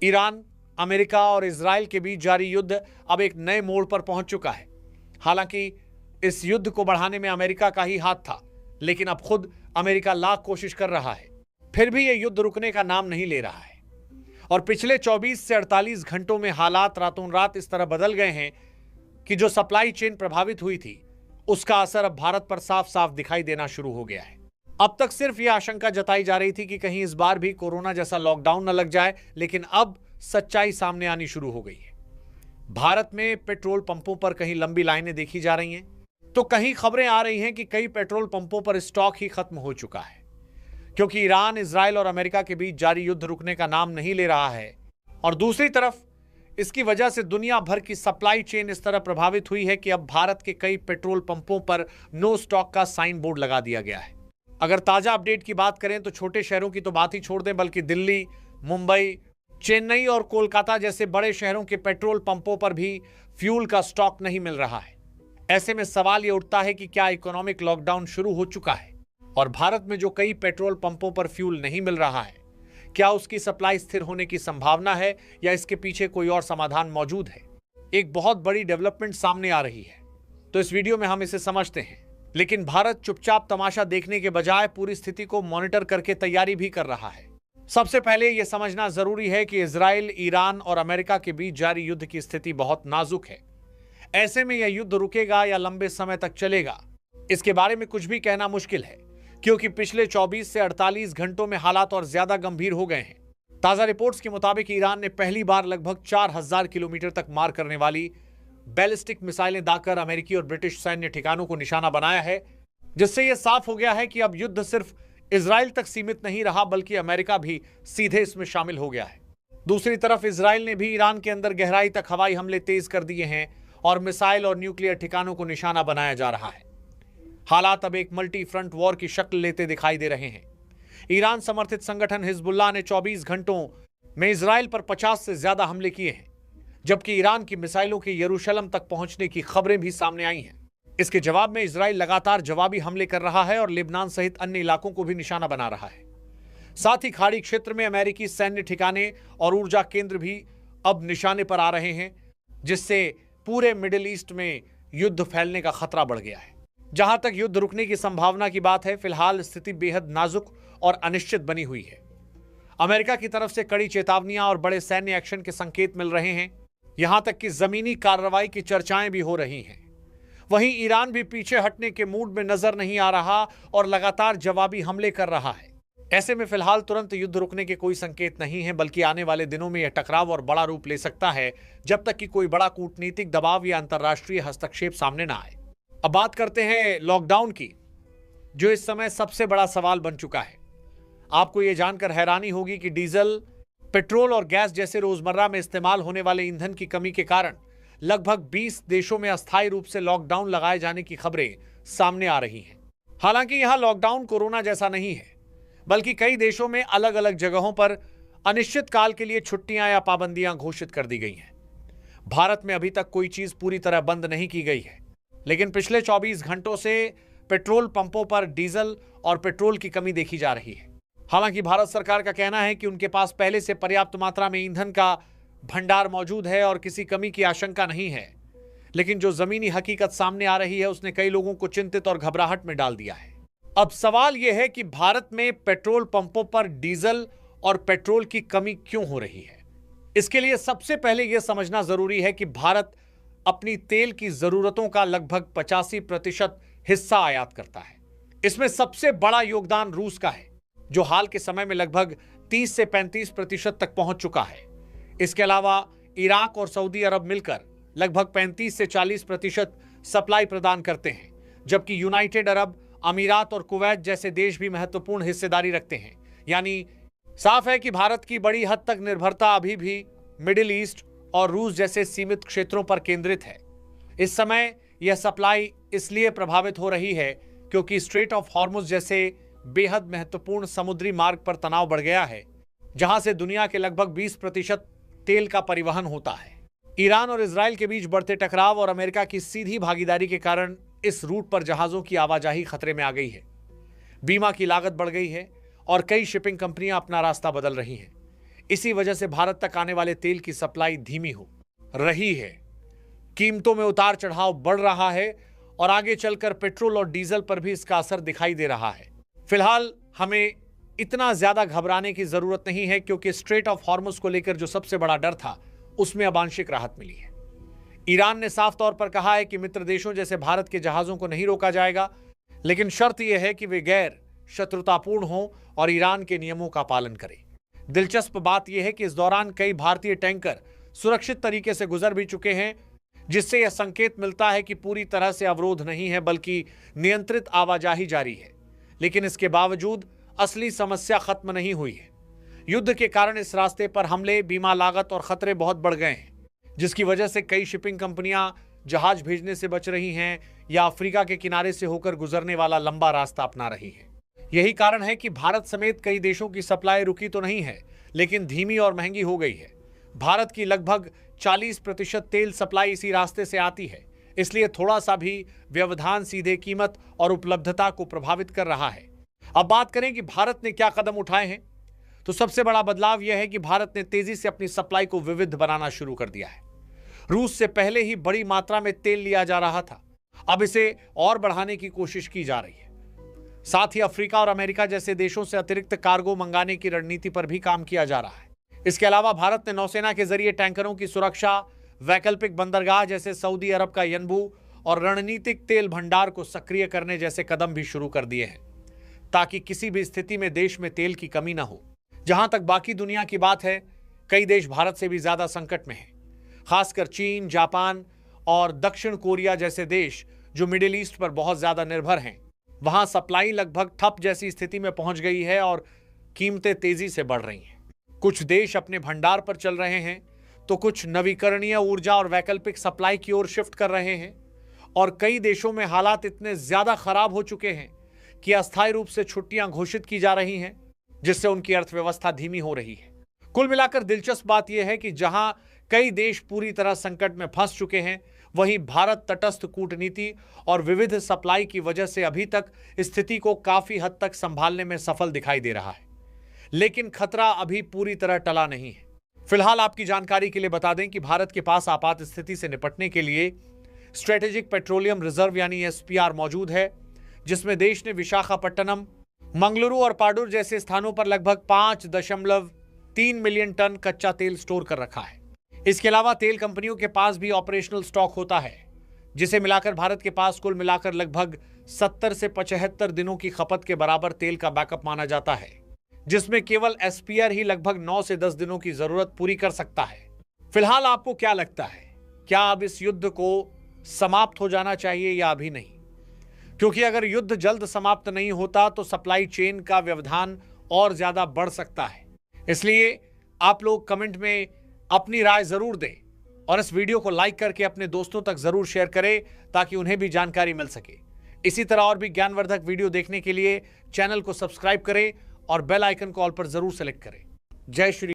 Iran, America और Israel के बीच जारी युद्ध अब एक नए मोड़ पर पहुंच चुका है। हालांकि इस युद्ध को बढ़ाने में अमेरिका का ही हाथ था, लेकिन अब खुद अमेरिका लाख कोशिश कर रहा है, फिर भी यह युद्ध रुकने का नाम नहीं ले रहा है। और पिछले 24 से 48 घंटों में हालात रातों रात इस तरह बदल गए हैं कि जो सप्लाई चेन प्रभावित हुई थी, उसका असर अब भारत पर साफ साफ दिखाई देना शुरू हो गया है। अब तक सिर्फ यह आशंका जताई जा रही थी कि कहीं इस बार भी कोरोना जैसा लॉकडाउन न लग जाए, लेकिन अब सच्चाई सामने आनी शुरू हो गई है। भारत में पेट्रोल पंपों पर कहीं लंबी लाइनें देखी जा रही हैं, तो कहीं खबरें आ रही हैं कि कई पेट्रोल पंपों पर स्टॉक ही खत्म हो चुका है, क्योंकि ईरान, इजराइल और अमेरिका के बीच जारी युद्ध रुकने का नाम नहीं ले रहा है। और दूसरी तरफ इसकी वजह से दुनिया भर की सप्लाई चेन इस तरह प्रभावित हुई है कि अब भारत के कई पेट्रोल पंपों पर नो स्टॉक का साइन बोर्ड लगा दिया गया है। अगर ताजा अपडेट की बात करें तो छोटे शहरों की तो बात ही छोड़ दें, बल्कि दिल्ली, मुंबई, चेन्नई और कोलकाता जैसे बड़े शहरों के पेट्रोल पंपों पर भी फ्यूल का स्टॉक नहीं मिल रहा है। ऐसे में सवाल यह उठता है कि क्या इकोनॉमिक लॉकडाउन शुरू हो चुका है और भारत में जो कई पेट्रोल पंपों पर फ्यूल नहीं मिल रहा है, क्या उसकी सप्लाई स्थिर होने की संभावना है या इसके पीछे कोई और समाधान मौजूद है? एक बहुत बड़ी डेवलपमेंट सामने आ रही है, तो इस वीडियो में हम इसे समझते हैं। लेकिन भारत चुपचाप तमाशा देखने के बजाय पूरी स्थिति को मॉनिटर करके तैयारी भी कर रहा है। सबसे पहले यह समझना जरूरी है कि इजराइल, ईरान और अमेरिका के बीच जारी युद्ध की स्थिति बहुत नाजुक है। ऐसे में यह युद्ध रुकेगा या लंबे समय तक चलेगा, इसके बारे में कुछ भी कहना मुश्किल है, क्योंकि पिछले 24 से 48 घंटों में हालात और ज्यादा गंभीर हो गए हैं। ताजा रिपोर्ट्स के मुताबिक ईरान ने पहली बार लगभग 4000 किलोमीटर तक मार करने वाली बैलिस्टिक मिसाइलें दागकर अमेरिकी और ब्रिटिश सैन्य ठिकानों को निशाना बनाया है, जिससे यह साफ हो गया है कि अब युद्ध सिर्फ इजराइल तक सीमित नहीं रहा, बल्कि अमेरिका भी सीधे इसमें शामिल हो गया है। दूसरी तरफ इजराइल ने भी ईरान के अंदर गहराई तक हवाई हमले तेज कर दिए हैं और मिसाइल और न्यूक्लियर ठिकानों को निशाना बनाया जा रहा है। हालात अब एक मल्टी फ्रंट वॉर की शक्ल लेते दिखाई दे रहे हैं। ईरान समर्थित संगठन हिजबुल्लाह ने 24 घंटों में इजराइल पर 50 से ज्यादा हमले किए हैं, जबकि ईरान की मिसाइलों के यरूशलेम तक पहुंचने की खबरें भी सामने आई हैं। इसके जवाब में इजराइल लगातार जवाबी हमले कर रहा है और लेबनान सहित अन्य इलाकों को भी निशाना बना रहा है। साथ ही खाड़ी क्षेत्र में अमेरिकी सैन्य ठिकाने और ऊर्जा केंद्र भी अब निशाने पर आ रहे हैं, जिससे पूरे मिडिल ईस्ट में युद्ध फैलने का खतरा बढ़ गया है। जहां तक युद्ध रुकने की संभावना की बात है, फिलहाल स्थिति बेहद नाजुक और अनिश्चित बनी हुई है। अमेरिका की तरफ से कड़ी चेतावनियां और बड़े सैन्य एक्शन के संकेत मिल रहे हैं, यहां तक कि जमीनी कार्रवाई की चर्चाएं भी हो रही हैं। वहीं ईरान भी पीछे हटने के मूड में नजर नहीं आ रहा और लगातार जवाबी हमले कर रहा है। ऐसे में फिलहाल तुरंत युद्ध रुकने के कोई संकेत नहीं है, बल्कि आने वाले दिनों में यह टकराव और बड़ा रूप ले सकता है, जब तक कि कोई बड़ा कूटनीतिक दबाव या अंतर्राष्ट्रीय हस्तक्षेप सामने ना आए। अब बात करते हैं लॉकडाउन की, जो इस समय सबसे बड़ा सवाल बन चुका है। आपको यह जानकर हैरानी होगी कि डीजल, पेट्रोल और गैस जैसे रोजमर्रा में इस्तेमाल होने वाले ईंधन की कमी के कारण लगभग 20 देशों में अस्थायी रूप से लॉकडाउन लगाए जाने की खबरें सामने आ रही हैं। हालांकि यहां लॉकडाउन कोरोना जैसा नहीं है, बल्कि कई देशों में अलग अलग जगहों पर अनिश्चित काल के लिए छुट्टियां या पाबंदियां घोषित कर दी गई हैं। भारत में अभी तक कोई चीज पूरी तरह बंद नहीं की गई है, लेकिन पिछले 24 घंटों से पेट्रोल पंपों पर डीजल और पेट्रोल की कमी देखी जा रही है। हालांकि भारत सरकार का कहना है कि उनके पास पहले से पर्याप्त मात्रा में ईंधन का भंडार मौजूद है और किसी कमी की आशंका नहीं है, लेकिन जो जमीनी हकीकत सामने आ रही है उसने कई लोगों को चिंतित और घबराहट में डाल दिया है। अब सवाल यह है कि भारत में पेट्रोल पंपों पर डीजल और पेट्रोल की कमी क्यों हो रही है। इसके लिए सबसे पहले यह समझना जरूरी है कि भारत अपनी तेल की जरूरतों का लगभग 85% हिस्सा आयात करता है। इसमें सबसे बड़ा योगदान रूस का है, जो हाल के समय में लगभग 30 से 35% तक पहुंच चुका है। इसके अलावा इराक और सऊदी अरब मिलकर लगभग 35 से 40% सप्लाई प्रदान करते हैं, जबकि यूनाइटेड अरब अमीरात और कुवैत जैसे देश भी महत्वपूर्ण हिस्सेदारी रखते हैं। यानी साफ है कि भारत की बड़ी हद तक निर्भरता अभी भी मिडिल ईस्ट और रूस जैसे सीमित क्षेत्रों पर केंद्रित है। इस समय यह सप्लाई इसलिए प्रभावित हो रही है क्योंकि स्ट्रेट ऑफ हॉर्मुज जैसे बेहद महत्वपूर्ण समुद्री मार्ग पर तनाव बढ़ गया है, जहां से दुनिया के लगभग 20% तेल का परिवहन होता है। ईरान और इजराइल के बीच बढ़ते टकराव और अमेरिका की सीधी भागीदारी के कारण इस रूट पर जहाजों की आवाजाही खतरे में आ गई है। बीमा की लागत बढ़ गई है और कई शिपिंग कंपनियां अपना रास्ता बदल रही हैं। इसी वजह से भारत तक आने वाले तेल की सप्लाई धीमी हो रही है। कीमतों में उतार चढ़ाव बढ़ रहा है और आगे चलकर पेट्रोल और डीजल पर भी इसका असर दिखाई दे रहा है। फिलहाल हमें इतना ज्यादा घबराने की जरूरत नहीं है, क्योंकि स्ट्रेट ऑफ हॉर्मुज को लेकर जो सबसे बड़ा डर था उसमें अब आंशिक राहत मिली है। ईरान ने साफ तौर पर कहा है कि मित्र देशों जैसे भारत के जहाजों को नहीं रोका जाएगा, लेकिन शर्त यह है कि वे गैर शत्रुतापूर्ण हों और ईरान के नियमों का पालन करें। दिलचस्प बात यह है कि इस दौरान कई भारतीय टैंकर सुरक्षित तरीके से गुजर भी चुके हैं, जिससे यह संकेत मिलता है कि पूरी तरह से अवरोध नहीं है, बल्कि नियंत्रित आवाजाही जारी है। लेकिन इसके बावजूद असली समस्या खत्म नहीं हुई है। युद्ध के कारण इस रास्ते पर हमले, बीमा लागत और खतरे बहुत बढ़ गए हैं, जिसकी वजह से कई शिपिंग कंपनियां जहाज भेजने से बच रही हैं या अफ्रीका के किनारे से होकर गुजरने वाला लंबा रास्ता अपना रही हैं। यही कारण है कि भारत समेत कई देशों की सप्लाई रुकी तो नहीं है, लेकिन धीमी और महंगी हो गई है। भारत की लगभग 40% तेल सप्लाई इसी रास्ते से आती है, इसलिए थोड़ा सा भी व्यवधान सीधे कीमत और उपलब्धता को प्रभावित कर रहा है। अब बात करें कि भारत ने क्या कदम उठाए हैं, तो सबसे बड़ा बदलाव यह है कि भारत ने तेजी से अपनी सप्लाई को विविध बनाना शुरू कर दिया है। रूस से पहले ही बड़ी मात्रा में तेल लिया जा रहा था, अब इसे और बढ़ाने की कोशिश की जा रही है। साथ ही अफ्रीका और अमेरिका जैसे देशों से अतिरिक्त कार्गो मंगाने की रणनीति पर भी काम किया जा रहा है। इसके अलावा भारत ने नौसेना के जरिए टैंकरों की सुरक्षा, वैकल्पिक बंदरगाह जैसे सऊदी अरब का यनबू और रणनीतिक तेल भंडार को सक्रिय करने जैसे कदम भी शुरू कर दिए हैं, ताकि किसी भी स्थिति में देश में तेल की कमी न हो। जहां तक बाकी दुनिया की बात है, कई देश भारत से भी ज्यादा संकट में हैं, खासकर चीन, जापान और दक्षिण कोरिया जैसे देश जो मिडिल ईस्ट पर बहुत ज्यादा निर्भर हैं। वहां सप्लाई लगभग ठप जैसी स्थिति में पहुंच गई है और कीमतें तेजी से बढ़ रही हैं। कुछ देश अपने भंडार पर चल रहे हैं, तो कुछ नवीकरणीय ऊर्जा और वैकल्पिक सप्लाई की ओर शिफ्ट कर रहे हैं, और कई देशों में हालात इतने ज्यादा खराब हो चुके हैं कि अस्थायी रूप से छुट्टियां घोषित की जा रही हैं, जिससे उनकी अर्थव्यवस्था धीमी हो रही है। कुल मिलाकर दिलचस्प बात यह है कि जहां कई देश पूरी तरह संकट में फंस चुके हैं, वहीं भारत तटस्थ कूटनीति और विविध सप्लाई की वजह से अभी तक स्थिति को काफी हद तक संभालने में सफल दिखाई दे रहा है। लेकिन खतरा अभी पूरी तरह टला नहीं है। फिलहाल आपकी जानकारी के लिए बता दें कि भारत के पास आपात स्थिति से निपटने के लिए स्ट्रेटेजिक पेट्रोलियम रिजर्व यानी SPR मौजूद है, जिसमें देश ने विशाखापट्टनम, मंगलुरु और पाडुर जैसे स्थानों पर लगभग 5.3 मिलियन टन कच्चा तेल स्टोर कर रखा है। इसके अलावा तेल कंपनियों के पास भी ऑपरेशनल स्टॉक होता है, जिसे मिलाकर भारत के पास कुल मिलाकर लगभग 70 से 75 दिनों की खपत के बराबर तेल का बैकअप माना जाता है, जिसमें केवल SPR ही लगभग 9 से 10 दिनों की जरूरत पूरी कर सकता है। फिलहाल आपको क्या लगता है, क्या अब इस युद्ध को समाप्त हो जाना चाहिए या अभी नहीं? क्योंकि अगर युद्ध जल्द समाप्त नहीं होता तो सप्लाई चेन का व्यवधान और ज्यादा बढ़ सकता है। इसलिए आप लोग कमेंट में अपनी राय जरूर दें और इस वीडियो को लाइक करके अपने दोस्तों तक जरूर शेयर करें, ताकि उन्हें भी जानकारी मिल सके। इसी तरह और भी ज्ञानवर्धक वीडियो देखने के लिए चैनल को सब्सक्राइब करें और बेल आइकन को ऑल पर जरूर सेलेक्ट करें। जय श्री